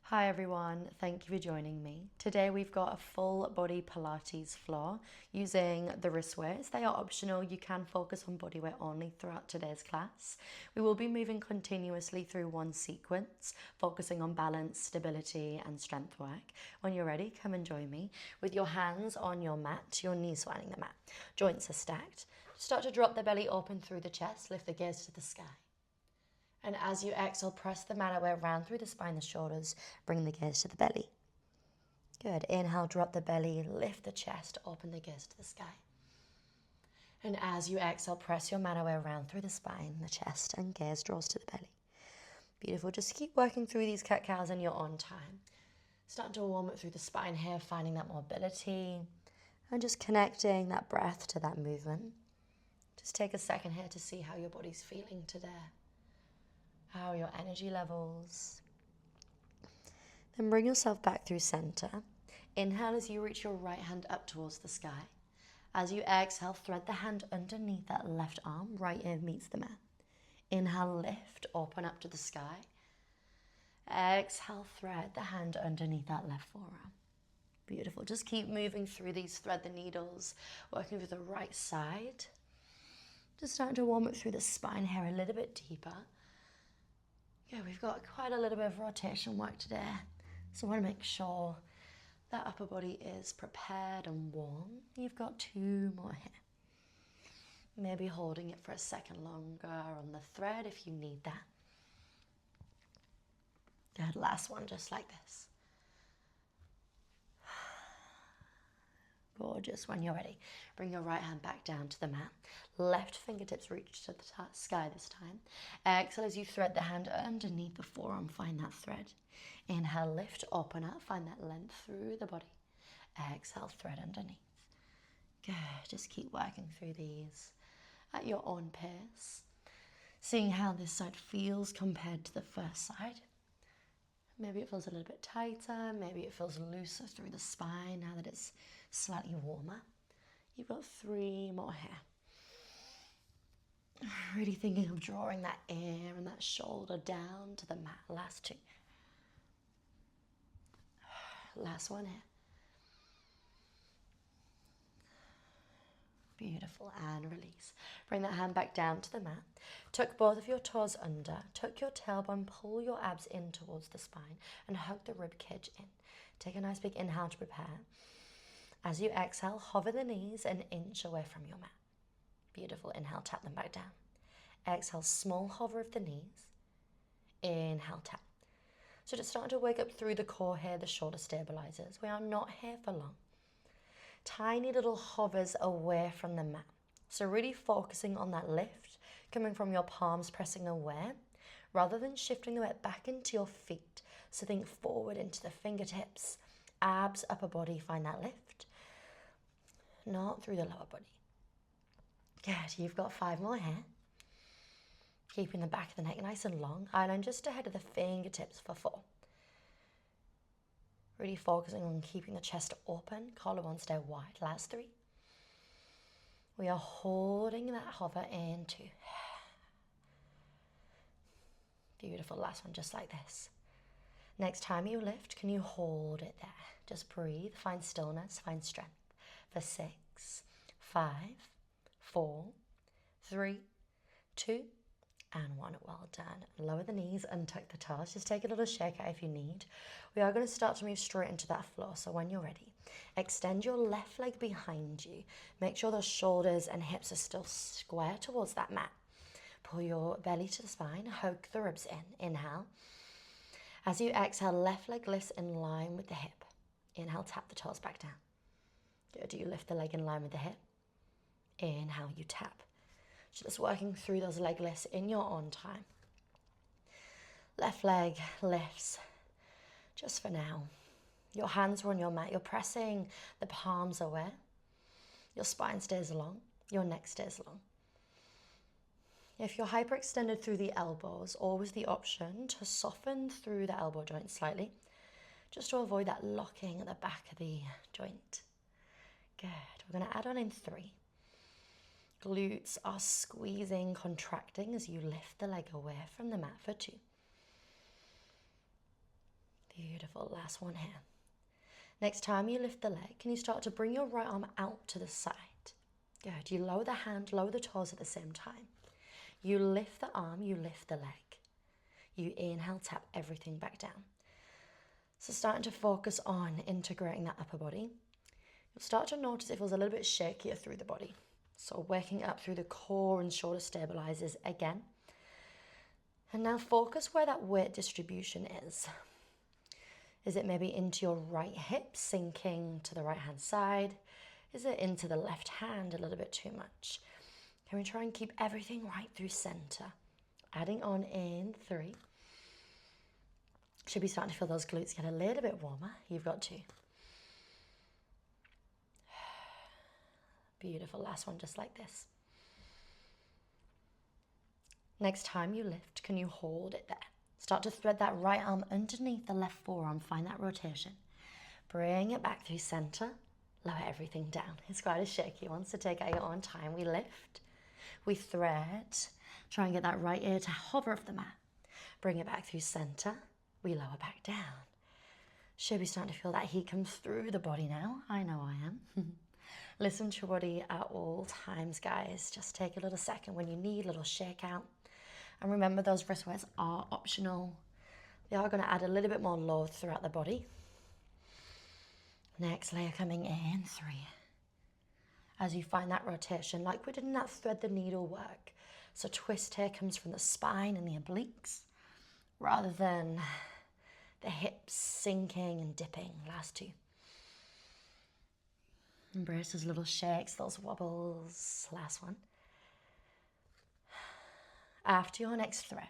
Hi everyone, thank you for joining me. Today we've got a full body Pilates floor using the wrist weights. They are optional, you can focus on body weight only throughout today's class. We will be moving continuously through one sequence, focusing on balance, stability and strength work. When you're ready, come and join me. With your hands on your mat, your knees lining the mat, joints are stacked. Start to drop the belly open through the chest, lift the gaze to the sky. And as you exhale, press the mat away around through the spine, the shoulders, bring the gaze to the belly. Good. Inhale, drop the belly, lift the chest, open the gaze to the sky. And as you exhale, press your mat away around through the spine, the chest, and gaze draws to the belly. Beautiful. Just keep working through these cat-cows in your own time. Start to warm up through the spine here, finding that mobility, and just connecting that breath to that movement. Just take a second here to see how your body's feeling today. How are your energy levels? Then bring yourself back through center. Inhale as you reach your right hand up towards the sky. As you exhale, thread the hand underneath that left arm, right ear meets the mat. Inhale, lift, open up to the sky. Exhale, thread the hand underneath that left forearm. Beautiful. Just keep moving through these thread the needles, working through the right side. Just starting to warm up through the spine here a little bit deeper. Yeah, we've got quite a little bit of rotation work today, so I want to make sure that upper body is prepared and warm. You've got 2 more here. Maybe holding it for a second longer on the thread if you need that. Good, last one just like this. Gorgeous. When you're ready, bring your right hand back down to the mat. Left fingertips reach to the sky this time. Exhale as you thread the hand underneath the forearm. Find that thread. Inhale, lift, open up. Find that length through the body. Exhale, thread underneath. Good. Just keep working through these at your own pace. Seeing how this side feels compared to the first side. Maybe it feels a little bit tighter, maybe it feels looser through the spine now that it's slightly warmer. You've got 3 more here. Really thinking of drawing that air and that shoulder down to the mat. Last 2. Last one here. Beautiful, and release. Bring that hand back down to the mat. Tuck both of your toes under. Tuck your tailbone, pull your abs in towards the spine and hug the rib cage in. Take a nice big inhale to prepare. As you exhale, hover the knees an inch away from your mat. Beautiful. Inhale, tap them back down. Exhale, small hover of the knees. Inhale, tap. So just starting to wake up through the core here, the shoulder stabilizers. We are not here for long. Tiny little hovers away from the mat. So really focusing on that lift, coming from your palms, pressing away, rather than shifting the weight back into your feet. So think forward into the fingertips, abs, upper body, find that lift. Not through the lower body. Good, you've got 5 more here. Keeping the back of the neck nice and long. Eyeline just ahead of the fingertips for 4. Really focusing on keeping the chest open, collarbone stay wide. Last 3. We are holding that hover in 2. Beautiful, last one just like this. Next time you lift, can you hold it there? Just breathe, find stillness, find strength. For 6, 5, 4, 3, 2, and 1. Well done. Lower the knees, untuck the toes. Just take a little shake out if you need. We are going to start to move straight into that floor. So when you're ready, extend your left leg behind you. Make sure those shoulders and hips are still square towards that mat. Pull your belly to the spine. Hug the ribs in. Inhale. As you exhale, left leg lifts in line with the hip. Inhale, tap the toes back down. Good. You lift the leg in line with the hip. Inhale, you tap. Just working through those leg lifts in your own time. Left leg lifts, just for now. Your hands are on your mat. You're pressing the palms away. Your spine stays long. Your neck stays long. If you're hyperextended through the elbows, always the option to soften through the elbow joint slightly, just to avoid that locking at the back of the joint. Good. We're going to add on in 3. Glutes are squeezing, contracting as you lift the leg away from the mat for 2. Beautiful. Beautiful, last one here. Next time you lift the leg, can you start to bring your right arm out to the side? Good, you lower the hand, lower the toes at the same time. You lift the arm, you lift the leg. You inhale, tap everything back down. So starting to focus on integrating that upper body. You'll start to notice it feels a little bit shakier through the body. So working up through the core and shoulder stabilizers again. And now focus where that weight distribution is. Is it maybe into your right hip, sinking to the right hand side? Is it into the left hand a little bit too much? Can we try and keep everything right through center? Adding on in 3. Should be starting to feel those glutes get a little bit warmer. You've got 2. Beautiful, last one just like this. Next time you lift, can you hold it there? Start to thread that right arm underneath the left forearm, find that rotation. Bring it back through center, lower everything down. It's quite a shaky one, so take out your own time. We lift, we thread, try and get that right ear to hover off the mat. Bring it back through center, we lower back down. Should be starting to feel that heat come through the body now. I know I am. Listen to your body at all times, guys. Just take a little second when you need, a little shake out. And remember, those wrist weights are optional. They are going to add a little bit more load throughout the body. Next layer coming in, 3. As you find that rotation, like we did in that thread the needle work. So twist here comes from the spine and the obliques, rather than the hips sinking and dipping. Last 2. Embrace those little shakes, those wobbles. Last one. After your next thread,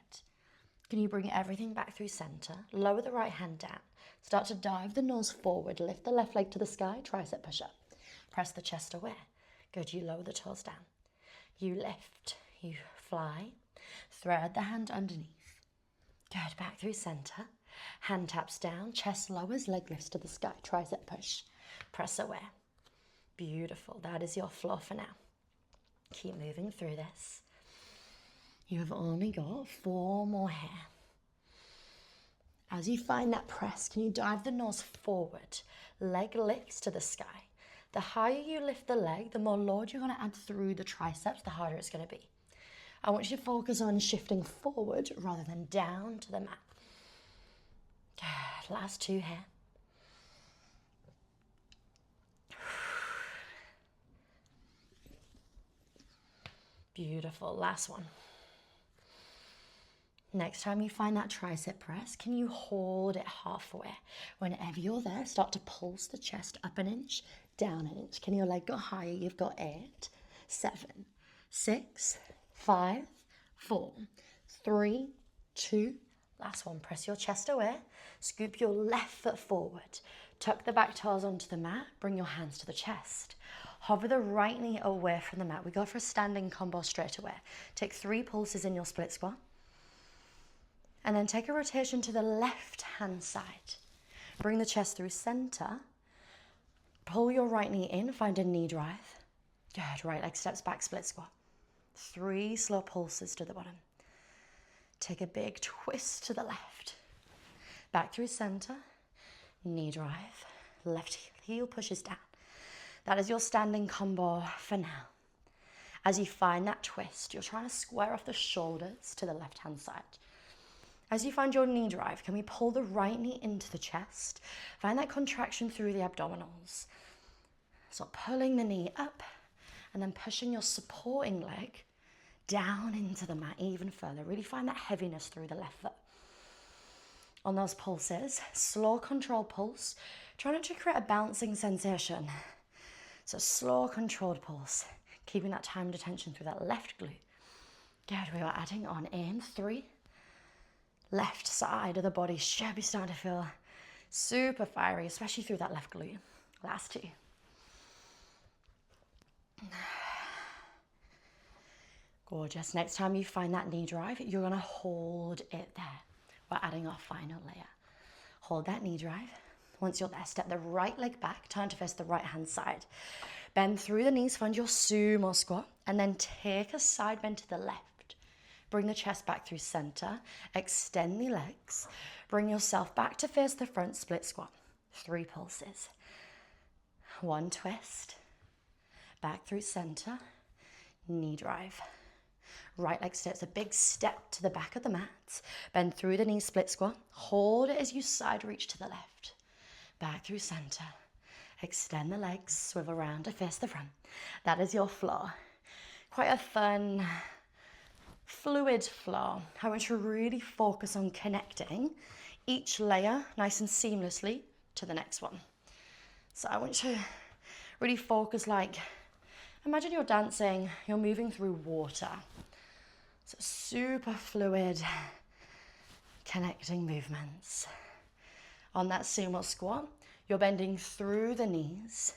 can you bring everything back through center? Lower the right hand down. Start to dive the nose forward. Lift the left leg to the sky. Tricep push up. Press the chest away. Good. You lower the toes down. You lift. You fly. Thread the hand underneath. Good. Back through center. Hand taps down. Chest lowers. Leg lifts to the sky. Tricep push. Press away. Beautiful. That is your flow for now. Keep moving through this. You have only got 4 more here. As you find that press, can you dive the nose forward? Leg lifts to the sky. The higher you lift the leg, the more load you're going to add through the triceps, the harder it's going to be. I want you to focus on shifting forward rather than down to the mat. Good. Last 2 here. Beautiful. Last one. Next time you find that tricep press, can you hold it halfway? Whenever you're there, start to pulse the chest up 1 inch, down 1 inch. Can your leg go higher? You've got 8, 7, 6, 5, 4, 3, 2. Last one. Press your chest away. Scoop your left foot forward. Tuck the back toes onto the mat. Bring your hands to the chest. Hover the right knee away from the mat. We go for a standing combo straight away. Take 3 pulses in your split squat. And then take a rotation to the left hand side. Bring the chest through center. Pull your right knee in, find a knee drive. Good, right leg steps back, split squat. 3 slow pulses to the bottom. Take a big twist to the left. Back through center, knee drive. Left heel pushes down. That is your standing combo for now. As you find that twist, you're trying to square off the shoulders to the left hand side. As you find your knee drive, can we pull the right knee into the chest? Find that contraction through the abdominals. So pulling the knee up and then pushing your supporting leg down into the mat even further. Really find that heaviness through the left foot. On those pulses, slow controlled pulse. Try not to create a bouncing sensation. So slow controlled pulse. Keeping that timed attention through that left glute. Good, we are adding on in 3. Left side of the body should be starting to feel super fiery, especially through that left glute. Last 2. Gorgeous. Next time you find that knee drive, you're going to hold it there. We're adding our final layer. Hold that knee drive. Once you're there, step the right leg back, turn to face the right hand side. Bend through the knees, find your sumo squat, and then take a side bend to the left. Bring the chest back through center. Extend the legs. Bring yourself back to face the front, split squat. 3 pulses. 1 twist. Back through center. Knee drive. Right leg steps a big step to the back of the mat. Bend through the knee, split squat. Hold it as you side reach to the left. Back through center. Extend the legs, swivel around to face the front. That is your floor. Quite a fun, fluid floor. I want you to really focus on connecting each layer nice and seamlessly to the next one. So I want you to really focus like, imagine you're dancing, you're moving through water. So super fluid, connecting movements. On that sumo squat, you're bending through the knees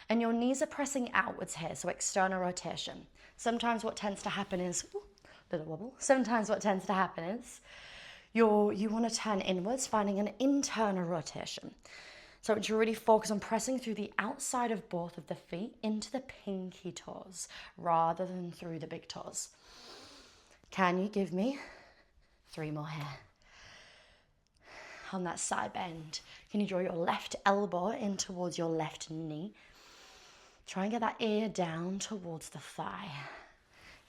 and your knees are pressing outwards here, so external rotation. Sometimes what tends to happen is, little wobble. Sometimes what tends to happen is you want to turn inwards, finding an internal rotation. So you really focus on pressing through the outside of both of the feet into the pinky toes rather than through the big toes. Can you give me 3 more here? On that side bend, can you draw your left elbow in towards your left knee? Try and get that ear down towards the thigh.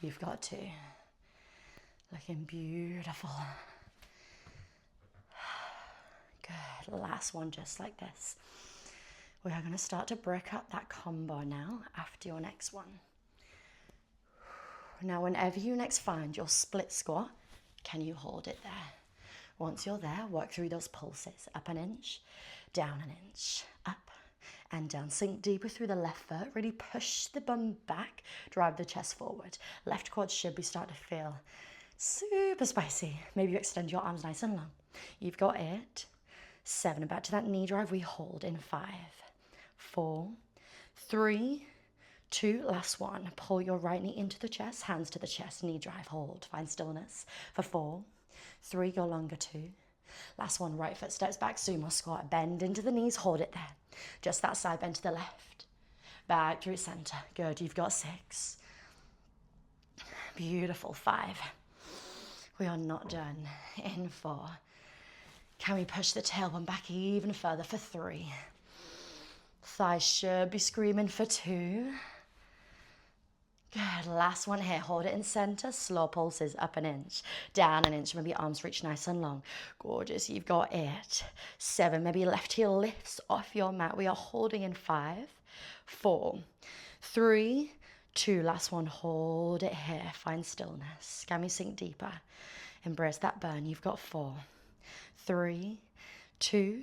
You've got to. Looking beautiful. Good, last one just like this. We are going to start to break up that combo now after your next one. Now whenever you next find your split squat, can you hold it there? Once you're there, work through those pulses. Up an inch, down an inch, up and down. Sink deeper through the left foot. Really push the bum back, drive the chest forward. Left quad should be starting to feel super spicy. Maybe you extend your arms nice and long. You've got it. 7, back to that knee drive. We hold in 5, 4, 3, 2, last one. Pull your right knee into the chest, hands to the chest, knee drive, hold. Find stillness for 4, 3, go longer, 2. Last one, right foot steps back, sumo squat. Bend into the knees, hold it there. Just that side bend to the left. Back through center. Good, you've got 6. Beautiful, 5. We are not done. In 4. Can we push the tailbone back even further for 3? Thighs should be screaming for 2. Good, last one here. Hold it in center. Slow pulses, up an inch, down an inch. Maybe arms reach nice and long. Gorgeous, you've got it. 7, maybe left heel lifts off your mat. We are holding in 5, 4, 3, 2. Last one, hold it here. Find stillness. Can we sink deeper? Embrace that burn. You've got 4, 3, 2,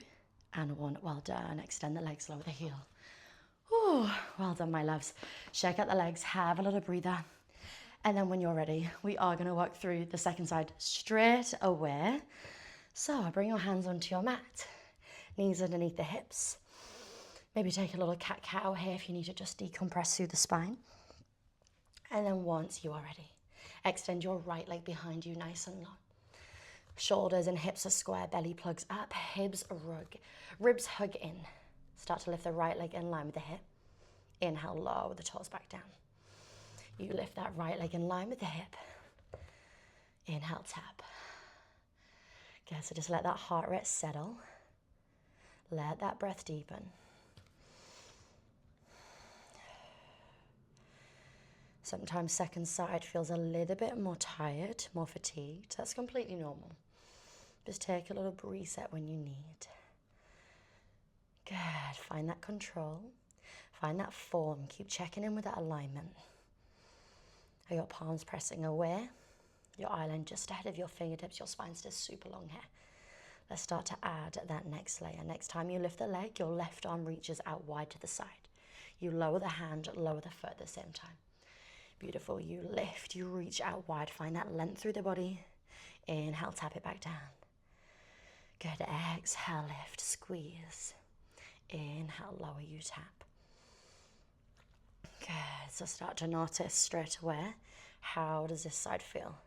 and 1. Well done. Extend the legs, lower the heel. Ooh, well done, my loves. Shake out the legs, have a little breather. And then when you're ready, we are going to work through the second side straight away. So bring your hands onto your mat, knees underneath the hips. Maybe take a little cat-cow here if you need to just decompress through the spine. And then once you are ready, extend your right leg behind you nice and long. Shoulders and hips are square, belly plugs up, ribs hug in. Start to lift the right leg in line with the hip. Inhale, lower the toes back down. You lift that right leg in line with the hip. Inhale, tap. Good, so just let that heart rate settle. Let that breath deepen. Sometimes second side feels a little bit more tired, more fatigued. That's completely normal. Just take a little reset when you need. Good, find that control, find that form, keep checking in with that alignment. Are your palms pressing away? Your eye line just ahead of your fingertips, your spine's still super long here. Let's start to add that next layer. Next time you lift the leg, your left arm reaches out wide to the side. You lower the hand, lower the foot at the same time. Beautiful, you lift, you reach out wide, find that length through the body. Inhale, tap it back down. Good, exhale, lift, squeeze. Inhale, lower, you tap. Good, so start to notice straight away, how does this side feel?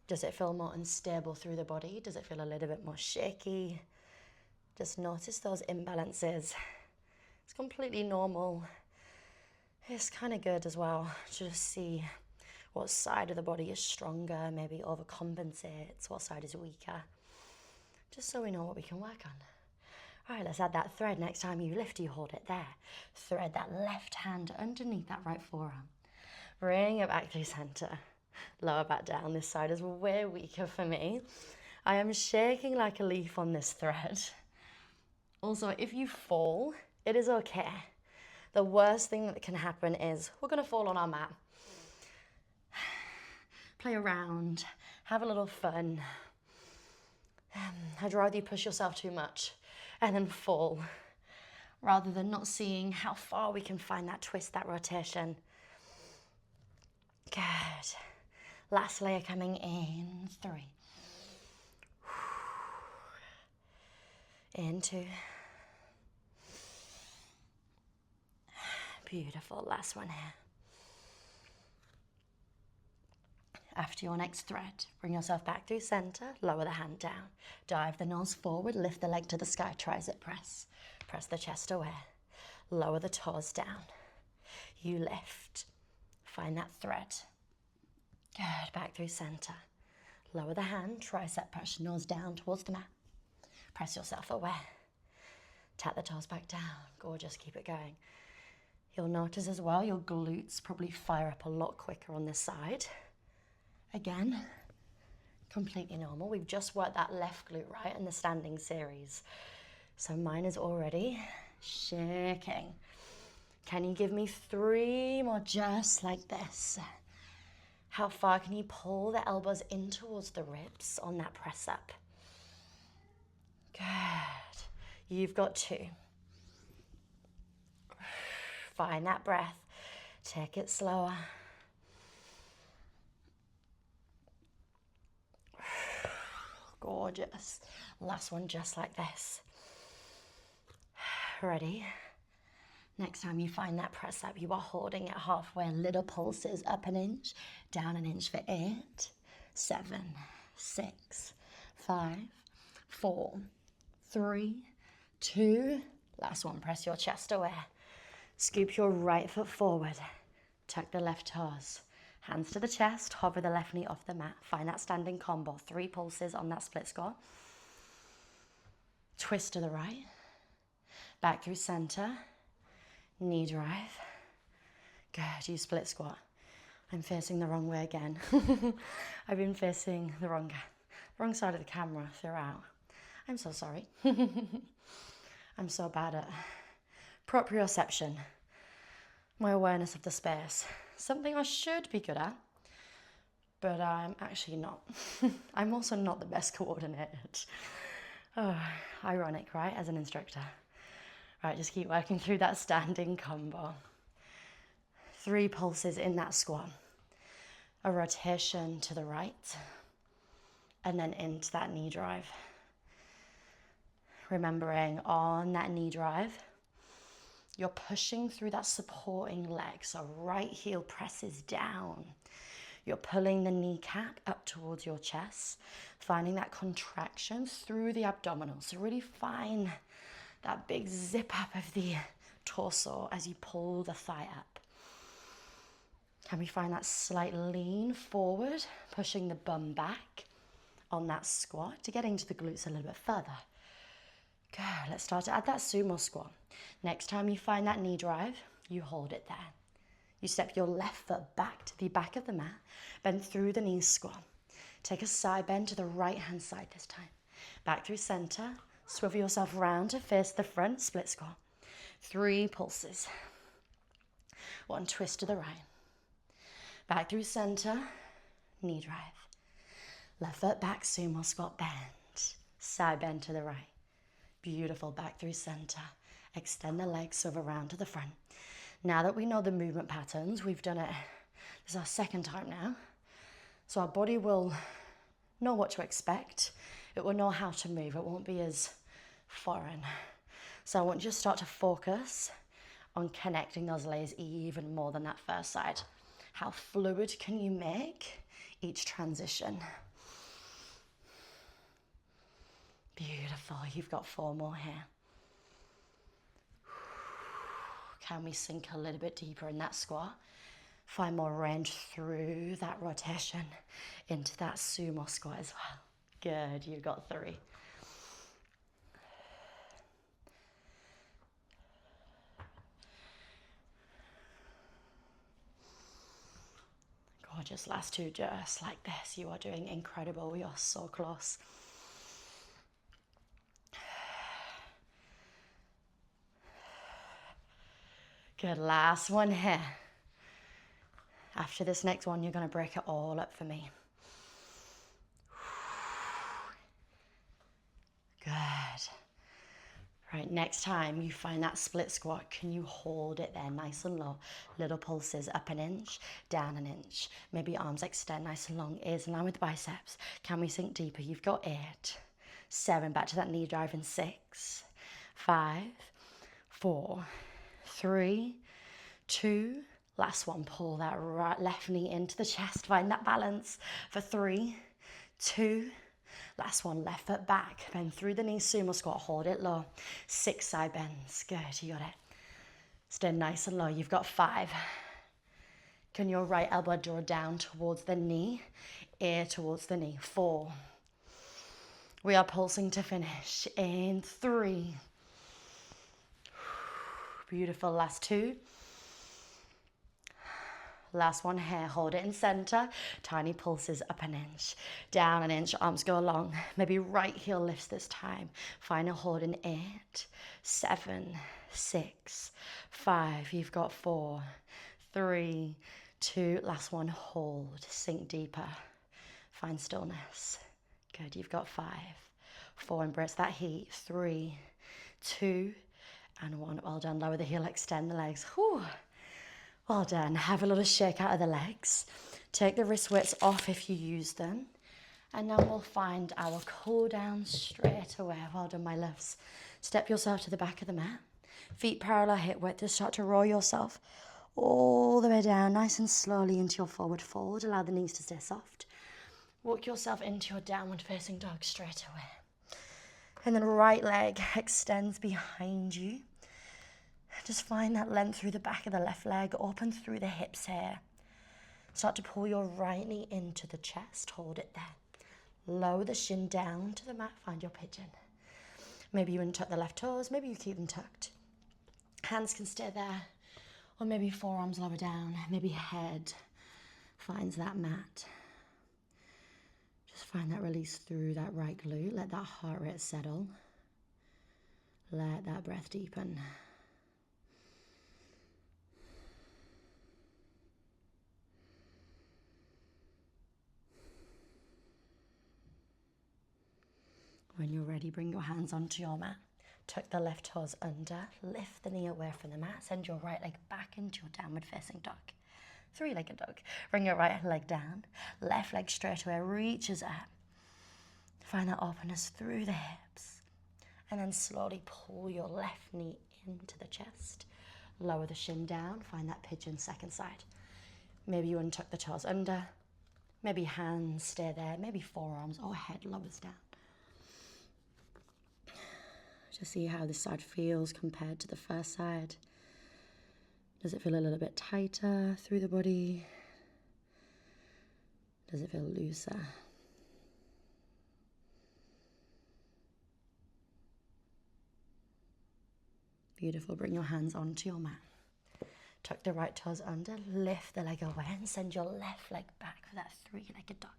Does it feel more unstable through the body? Does it feel a little bit more shaky? Just notice those imbalances. It's completely normal. It's kind of good as well to just see What side of the body is stronger, maybe overcompensates, what side is weaker. Just so we know what we can work on. All right, let's add that thread. Next time you lift, you hold it there. Thread that left hand underneath that right forearm. Bring it back through center. Lower back down. This side is way weaker for me. I am shaking like a leaf on this thread. Also, if you fall, it is okay. The worst thing that can happen is we're going to fall on our mat. Play around, have a little fun. I'd rather you push yourself too much and then fall, rather than not seeing how far we can find that twist, that rotation. Good. Last layer coming in. 3. In 2. Beautiful. Last one here. After your next thread, bring yourself back through center, lower the hand down. Dive the nose forward, lift the leg to the sky, tricep press. Press the chest away. Lower the toes down. You lift. Find that thread. Good. Back through center. Lower the hand, tricep press, nose down towards the mat. Press yourself away. Tap the toes back down. Gorgeous. Keep it going. You'll notice as well your glutes probably fire up a lot quicker on this side. Again, completely normal. We've just worked that left glute, right, in the standing series. So mine is already shaking. Can you give me 3 more just like this? How far can you pull the elbows in towards the ribs on that press up? Good. You've got 2. Find that breath. Take it slower. Gorgeous. Last one just like this. Ready? Next time you find that press up, you are holding it halfway. Little pulses, up an inch, down an inch for 8, 7, 6, 5, 4, 3, 2. Last one, press your chest away. Scoop your right foot forward. Tuck the left toes. Hands to the chest, hover the left knee off the mat. Find that standing combo. 3 pulses on that split squat. Twist to the right. Back through center. Knee drive. Good, you split squat. I'm facing the wrong way again. I've been facing the wrong side of the camera throughout. I'm so sorry. I'm so bad at proprioception. My awareness of the space. Something I should be good at, but I'm actually not. I'm also not the best coordinated. Oh, ironic, right, as an instructor. Right, just keep working through that standing combo. 3 pulses in that squat. A rotation to the right, and then into that knee drive. Remembering on that knee drive, you're pushing through that supporting leg, so right heel presses down. You're pulling the kneecap up towards your chest, finding that contraction through the abdominal. So really find that big zip up of the torso as you pull the thigh up. Can we find that slight lean forward, pushing the bum back on that squat to get into the glutes a little bit further. Good, let's start to add that sumo squat. Next time you find that knee drive, you hold it there. You step your left foot back to the back of the mat, bend through the knees, squat. Take a side bend to the right hand side this time. Back through center, swivel yourself round to face the front, split squat. 3 pulses. 1 twist to the right. Back through center, knee drive. Left foot back, sumo squat, bend. Side bend to the right. Beautiful, back through center. Extend the legs, swivel around to the front. Now that we know the movement patterns, we've done it, this is our second time now. So our body will know what to expect. It will know how to move. It won't be as foreign. So I want you to start to focus on connecting those layers even more than that first side. How fluid can you make each transition? Beautiful, you've got 4 more here. Can we sink a little bit deeper in that squat? Find more range through that rotation into that sumo squat as well. Good, you've got 3. Gorgeous, last 2 just like this. You are doing incredible, we are so close. Good, last one here. After this next one, you're gonna break it all up for me. Good. Right, next time you find that split squat, can you hold it there nice and low? Little pulses, up an inch, down an inch. Maybe arms extend nice and long, ears in line with biceps. Can we sink deeper? You've got 8, 7, back to that knee drive in 6, 5, 4, 3, 2, last one. Pull that right left knee into the chest, find that balance for 3, 2, last one, left foot back, bend through the knee, sumo squat, hold it low. 6 side bends, good, you got it. Stay nice and low, you've got 5. Can your right elbow draw down towards the knee, ear towards the knee? 4. We are pulsing to finish in 3. Beautiful, last 2. Last one here, hold it in center. Tiny pulses, up an inch, down an inch, arms go long. Maybe right heel lifts this time. Final hold in 8, 7, 6, 5. You've got 4, 3, 2. Last one, hold, sink deeper. Find stillness. Good, you've got 5, 4. Embrace that heat. 3, 2, and 1. Well done, lower the heel, extend the legs. Whew. Well done. Have a little shake out of the legs. Take the wrist weights off if you use them. And then we'll find our cool down straight away. Well done, my loves. Step yourself to the back of the mat. Feet parallel, hip width. Just start to roll yourself all the way down, nice and slowly into your forward fold. Allow the knees to stay soft. Walk yourself into your downward facing dog straight away. And then right leg extends behind you. Just find that length through the back of the left leg, open through the hips here. Start to pull your right knee into the chest, hold it there. Lower the shin down to the mat, find your pigeon. Maybe you untuck the left toes, maybe you keep them tucked. Hands can stay there, or maybe forearms lower down, maybe head finds that mat. Just find that release through that right glute, let that heart rate settle. Let that breath deepen. When you're ready, bring your hands onto your mat. Tuck the left toes under, lift the knee away from the mat, send your right leg back into your downward facing dog. 3-legged dog. Bring your right leg down, left leg straight away, reaches up. Find that openness through the hips. And then slowly pull your left knee into the chest. Lower the shin down, find that pigeon second side. Maybe you untuck the toes under, maybe hands stay there, maybe forearms or head lowers down. Just see how this side feels compared to the first side. Does it feel a little bit tighter through the body? Does it feel looser? Beautiful, bring your hands onto your mat. Tuck the right toes under, lift the leg away and send your left leg back for that 3-legged dog.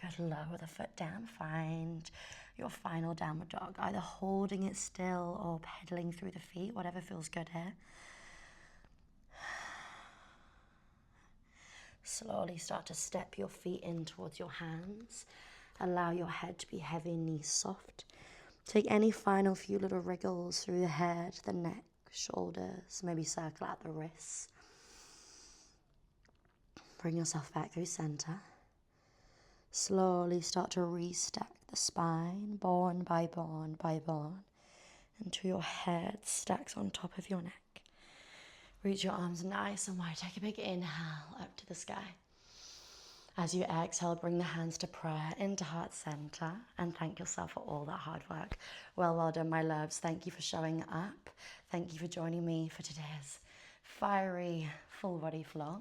Good, lower the foot down, find your final downward dog, either holding it still or pedaling through the feet, whatever feels good here. Slowly start to step your feet in towards your hands. Allow your head to be heavy, knees soft. Take any final few little wriggles through the head, the neck, shoulders, maybe circle out the wrists. Bring yourself back through center. Slowly start to restack the spine, bone by bone by bone, until your head stacks on top of your neck. Reach your arms nice and wide. Take a big inhale up to the sky. As you exhale, bring the hands to prayer into heart center and thank yourself for all that hard work. Well done, my loves. Thank you for showing up. Thank you for joining me for today's fiery full body floor.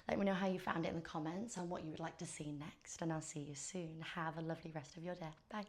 Let me know how you found it in the comments and what you would like to see next, and I'll see you soon. Have a lovely rest of your day. Bye.